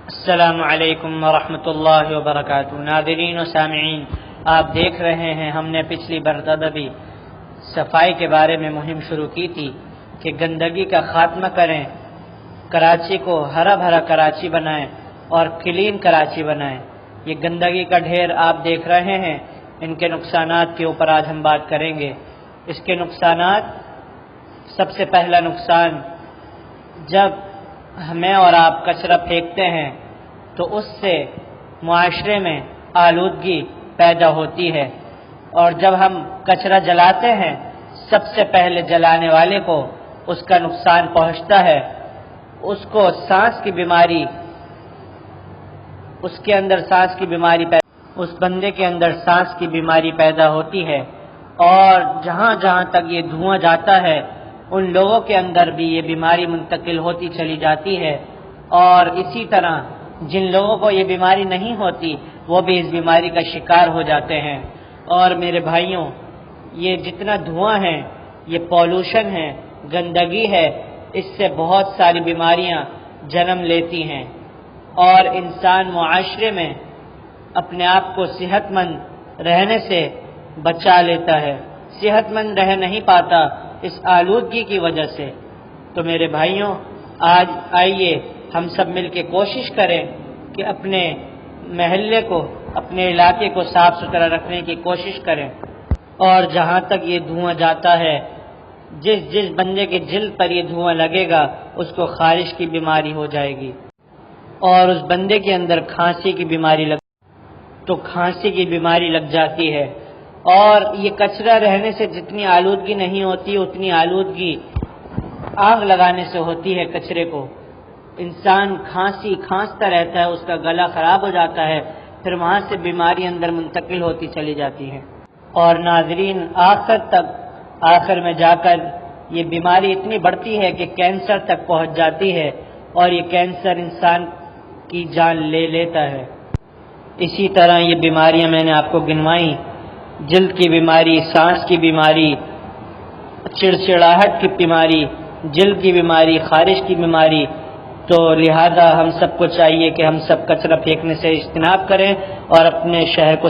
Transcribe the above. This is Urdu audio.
السلام علیکم ورحمۃ اللہ وبرکاتہ۔ ناظرین و سامعین، آپ دیکھ رہے ہیں ہم نے پچھلی مرتبہ بھی صفائی کے بارے میں مہم شروع کی تھی کہ گندگی کا خاتمہ کریں، کراچی کو ہرا بھرا کراچی بنائیں اور کلین کراچی بنائیں۔ یہ گندگی کا ڈھیر آپ دیکھ رہے ہیں، ان کے نقصانات کے اوپر آج ہم بات کریں گے۔ اس کے نقصانات، سب سے پہلا نقصان، جب ہمیں اور آپ کچرا پھینکتے ہیں تو اس سے معاشرے میں آلودگی پیدا ہوتی ہے، اور جب ہم کچرا جلاتے ہیں سب سے پہلے جلانے والے کو اس کا نقصان پہنچتا ہے، اس کو سانس کی بیماری، اس بندے کے اندر سانس کی بیماری پیدا ہوتی ہے، اور جہاں جہاں تک یہ دھواں جاتا ہے ان لوگوں کے اندر بھی یہ بیماری منتقل ہوتی چلی جاتی ہے، اور اسی طرح جن لوگوں کو یہ بیماری نہیں ہوتی وہ بھی اس بیماری کا شکار ہو جاتے ہیں۔ اور میرے بھائیوں، یہ جتنا دھواں ہے، یہ پولوشن ہے، گندگی ہے، اس سے بہت ساری بیماریاں جنم لیتی ہیں، اور انسان معاشرے میں اپنے آپ کو صحت مند رہنے سے بچا لیتا ہے، صحت مند رہ نہیں پاتا اس آلودگی کی وجہ سے۔ تو میرے بھائیوں، آج آئیے ہم سب مل کے کوشش کریں کہ اپنے محلے کو، اپنے علاقے کو صاف ستھرا رکھنے کی کوشش کریں، اور جہاں تک یہ دھواں جاتا ہے، جس بندے کے جلد پر یہ دھواں لگے گا اس کو خارش کی بیماری ہو جائے گی، اور اس بندے کے اندر کھانسی کی بیماری لگ جاتی ہے۔ اور یہ کچرا رہنے سے جتنی آلودگی نہیں ہوتی اتنی آلودگی آگ لگانے سے ہوتی ہے کچرے کو۔ انسان کھانستا رہتا ہے، اس کا گلا خراب ہو جاتا ہے، پھر وہاں سے بیماری اندر منتقل ہوتی چلی جاتی ہے، اور ناظرین آخر میں جا کر یہ بیماری اتنی بڑھتی ہے کہ کینسر تک پہنچ جاتی ہے، اور یہ کینسر انسان کی جان لے لیتا ہے۔ اسی طرح یہ بیماریاں میں نے آپ کو گنوائیں، جلد کی بیماری، سانس کی بیماری، چڑچڑاہٹ کی بیماری، جلد کی بیماری، خارش کی بیماری۔ تو لہذا ہم سب کو چاہیے کہ ہم سب کچرا پھینکنے سے اجتناب کریں اور اپنے شہر کو